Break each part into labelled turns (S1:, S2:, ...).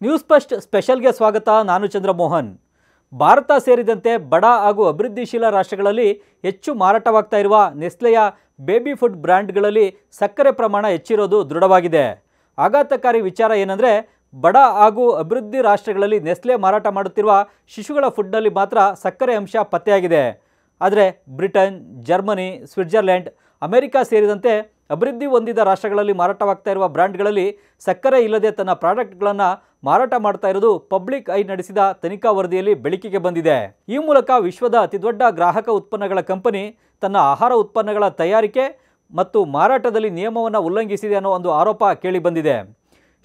S1: News first ಸ್ಪೆಷಲ್ಗೆ ಸ್ವಾಗತ. ನಾನು ಚಂದ್ರಮೋಹನ್. ಭಾರತ ಸೇರಿದಂತೆ ಬಡ ಹಾಗೂ ಅಭಿವೃದ್ಧಿಶೀಲ ರಾಷ್ಟ್ರಗಳಲ್ಲಿ ಹೆಚ್ಚು ಮಾರಾಟವಾಗ್ತಾ ಇರುವ ನೆಸ್ಲೆಯ ಬೇಬಿ ಫುಡ್ ಬ್ರ್ಯಾಂಡ್ಗಳಲ್ಲಿ ಸಕ್ಕರೆ ಪ್ರಮಾಣ ಹೆಚ್ಚಿರೋದು ದೃಢವಾಗಿದೆ. ಆಘಾತಕಾರಿ ವಿಚಾರ ಏನಂದರೆ, ಬಡ ಹಾಗೂ ಅಭಿವೃದ್ಧಿ ರಾಷ್ಟ್ರಗಳಲ್ಲಿ ನೆಸ್ಲೆ ಮಾರಾಟ ಮಾಡುತ್ತಿರುವ ಶಿಶುಗಳ ಫುಡ್ನಲ್ಲಿ ಮಾತ್ರ ಸಕ್ಕರೆ ಅಂಶ ಪತ್ತೆಯಾಗಿದೆ. ಆದರೆ ಬ್ರಿಟನ್, ಜರ್ಮನಿ, ಸ್ವಿಟ್ಜರ್ಲೆಂಡ್, ಅಮೆರಿಕ ಸೇರಿದಂತೆ ಅಭಿವೃದ್ಧಿ ಹೊಂದಿದ ರಾಷ್ಟ್ರಗಳಲ್ಲಿ ಮಾರಾಟವಾಗ್ತಾ ಇರುವ ಬ್ರ್ಯಾಂಡ್ಗಳಲ್ಲಿ ಸಕ್ಕರೆ ಇಲ್ಲದೆ ತನ್ನ ಪ್ರಾಡಕ್ಟ್ಗಳನ್ನು ಮಾರಾಟ ಮಾಡ್ತಾ ಇರೋದು ಪಬ್ಲಿಕ್ ಐ ನಡೆಸಿದ ತನಿಖಾ ವರದಿಯಲ್ಲಿ ಬೆಳಕಿಗೆ ಬಂದಿದೆ. ಈ ಮೂಲಕ ವಿಶ್ವದ ಅತಿದೊಡ್ಡ ಗ್ರಾಹಕ ಉತ್ಪನ್ನಗಳ ಕಂಪನಿ ತನ್ನ ಆಹಾರ ಉತ್ಪನ್ನಗಳ ತಯಾರಿಕೆ ಮತ್ತು ಮಾರಾಟದಲ್ಲಿ ನಿಯಮವನ್ನು ಉಲ್ಲಂಘಿಸಿದೆ ಅನ್ನೋ ಒಂದು ಆರೋಪ ಕೇಳಿಬಂದಿದೆ.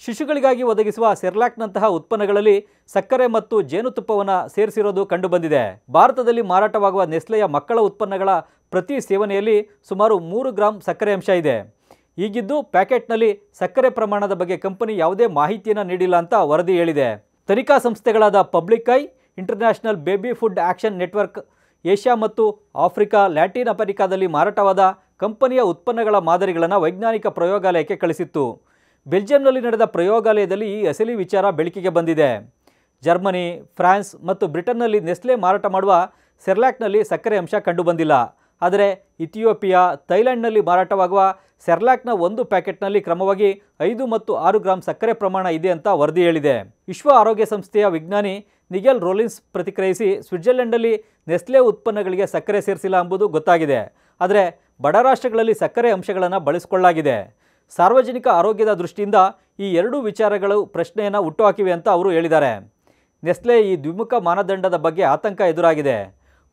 S1: ಶಿಶುಗಳಿಗಾಗಿ ಒದಗಿಸುವ ಸೆರ್ಲಾಕ್ನಂತಹ ಉತ್ಪನ್ನಗಳಲ್ಲಿ ಸಕ್ಕರೆ ಮತ್ತು ಜೇನುತುಪ್ಪವನ್ನು ಸೇರಿಸಿರೋದು ಕಂಡುಬಂದಿದೆ. ಭಾರತದಲ್ಲಿ ಮಾರಾಟವಾಗುವ ನೆಸ್ಲೆಯ ಮಕ್ಕಳ ಉತ್ಪನ್ನಗಳ ಪ್ರತಿ ಸೇವನೆಯಲ್ಲಿ ಸುಮಾರು 3 ಗ್ರಾಂ ಸಕ್ಕರೆ ಅಂಶ ಇದೆ. ಹೀಗಿದ್ದು ಪ್ಯಾಕೆಟ್ನಲ್ಲಿ ಸಕ್ಕರೆ ಪ್ರಮಾಣದ ಬಗ್ಗೆ ಕಂಪನಿ ಯಾವುದೇ ಮಾಹಿತಿಯನ್ನು ನೀಡಿಲ್ಲ ಅಂತ ವರದಿ ಹೇಳಿದೆ. ತನಿಖಾ ಸಂಸ್ಥೆಗಳಾದ public eye, international baby food action network Asia ಮತ್ತು ಆಫ್ರಿಕಾ, ಲ್ಯಾಟಿನ್ ಅಮೆರಿಕಾದಲ್ಲಿ ಮಾರಾಟವಾದ ಕಂಪನಿಯ ಉತ್ಪನ್ನಗಳ ಮಾದರಿಗಳನ್ನು ವೈಜ್ಞಾನಿಕ ಪ್ರಯೋಗಾಲಯಕ್ಕೆ ಕಳಿಸಿತ್ತು. ಬೆಲ್ಜಿಯಂನಲ್ಲಿ ನಡೆದ ಪ್ರಯೋಗಾಲಯದಲ್ಲಿ ಈ ಅಸಲಿ ವಿಚಾರ ಬೆಳಕಿಗೆ ಬಂದಿದೆ. ಜರ್ಮನಿ, ಫ್ರಾನ್ಸ್ ಮತ್ತು ಬ್ರಿಟನ್ನಲ್ಲಿ ನೆಸ್ಲೆ ಮಾರಾಟ ಮಾಡುವ ಸೆರ್ಲಾಕ್ನಲ್ಲಿ ಸಕ್ಕರೆ ಅಂಶ ಕಂಡುಬಂದಿಲ್ಲ. ಆದರೆ ಇಥಿಯೋಪಿಯಾ, ಥೈಲ್ಯಾಂಡ್ನಲ್ಲಿ ಮಾರಾಟವಾಗುವ ಸೆರ್ಲಾಕ್ನ ಒಂದು ಪ್ಯಾಕೆಟ್ನಲ್ಲಿ ಕ್ರಮವಾಗಿ 5 ಮತ್ತು 6 ಗ್ರಾಂ ಸಕ್ಕರೆ ಪ್ರಮಾಣ ಇದೆ ಅಂತ ವರದಿ ಹೇಳಿದೆ. ವಿಶ್ವ ಆರೋಗ್ಯ ಸಂಸ್ಥೆಯ ವಿಜ್ಞಾನಿ ನಿಗೆಲ್ ರೋಲಿನ್ಸ್ ಪ್ರತಿಕ್ರಿಯಿಸಿ, ಸ್ವಿಟ್ಜರ್ಲೆಂಡ್ನಲ್ಲಿ ನೆಸ್ಲೆ ಉತ್ಪನ್ನಗಳಿಗೆ ಸಕ್ಕರೆ ಸೇರಿಸಿಲ್ಲ ಎಂಬುದು ಗೊತ್ತಾಗಿದೆ. ಆದರೆ ಬಡ ರಾಷ್ಟ್ರಗಳಲ್ಲಿ ಸಕ್ಕರೆ ಅಂಶಗಳನ್ನು ಬಳಸಿಕೊಳ್ಳಲಾಗಿದೆ. ಸಾರ್ವಜನಿಕ ಆರೋಗ್ಯದ ದೃಷ್ಟಿಯಿಂದ ಈ ಎರಡೂ ವಿಚಾರಗಳು ಪ್ರಶ್ನೆಯನ್ನು ಹುಟ್ಟುಹಾಕಿವೆ ಅಂತ ಅವರು ಹೇಳಿದ್ದಾರೆ. ನೆಸ್ಲೆ ಈ ದ್ವಿಮುಖ ಮಾನದಂಡದ ಬಗ್ಗೆ ಆತಂಕ ಎದುರಾಗಿದೆ.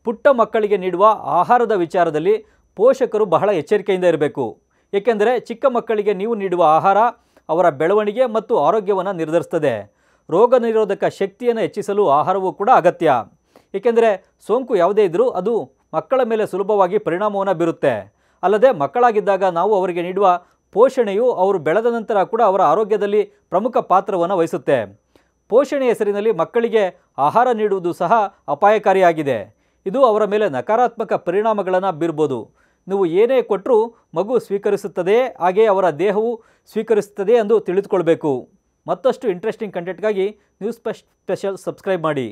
S1: ಪುಟ್ಟ ಮಕ್ಕಳಿಗೆ ನೀಡುವ ಆಹಾರದ ವಿಚಾರದಲ್ಲಿ ಪೋಷಕರು ಬಹಳ ಎಚ್ಚರಿಕೆಯಿಂದ ಇರಬೇಕು. ಏಕೆಂದರೆ ಚಿಕ್ಕ ಮಕ್ಕಳಿಗೆ ನೀವು ನೀಡುವ ಆಹಾರ ಅವರ ಬೆಳವಣಿಗೆ ಮತ್ತು ಆರೋಗ್ಯವನ್ನು ನಿರ್ಧರಿಸುತ್ತದೆ. ರೋಗ ನಿರೋಧಕ ಶಕ್ತಿಯನ್ನು ಹೆಚ್ಚಿಸಲು ಆಹಾರವೂ ಕೂಡ ಅಗತ್ಯ. ಏಕೆಂದರೆ ಸೋಂಕು ಯಾವುದೇ ಇದ್ದರೂ ಅದು ಮಕ್ಕಳ ಮೇಲೆ ಸುಲಭವಾಗಿ ಪರಿಣಾಮವನ್ನು ಬೀರುತ್ತೆ. ಅಲ್ಲದೆ ಮಕ್ಕಳಾಗಿದ್ದಾಗ ನಾವು ಅವರಿಗೆ ನೀಡುವ ಪೋಷಣೆಯು ಅವರು ಬೆಳೆದ ನಂತರ ಕೂಡ ಅವರ ಆರೋಗ್ಯದಲ್ಲಿ ಪ್ರಮುಖ ಪಾತ್ರವನ್ನು ವಹಿಸುತ್ತೆ. ಪೋಷಣೆ ಹೆಸರಿನಲ್ಲಿ ಮಕ್ಕಳಿಗೆ ಆಹಾರ ನೀಡುವುದು ಸಹ ಅಪಾಯಕಾರಿಯಾಗಿದೆ. ಇದು ಅವರ ಮೇಲೆ ನಕಾರಾತ್ಮಕ ಪರಿಣಾಮಗಳನ್ನು ಬೀರ್ಬೋದು. ನೀವು ಏನೇ ಕೊಟ್ಟರೂ ಮಗು ಸ್ವೀಕರಿಸುತ್ತದೆ, ಹಾಗೆಯೇ ಅವರ ದೇಹವು ಸ್ವೀಕರಿಸುತ್ತದೆ ಎಂದು ತಿಳಿದುಕೊಳ್ಬೇಕು. ಮತ್ತಷ್ಟು ಇಂಟ್ರೆಸ್ಟಿಂಗ್ ಕಂಟೆಂಟ್ಗಾಗಿ ನ್ಯೂಸ್ ಫಸ್ಟ್ ಸ್ಪೆಷಲ್ ಸಬ್ಸ್ಕ್ರೈಬ್ ಮಾಡಿ.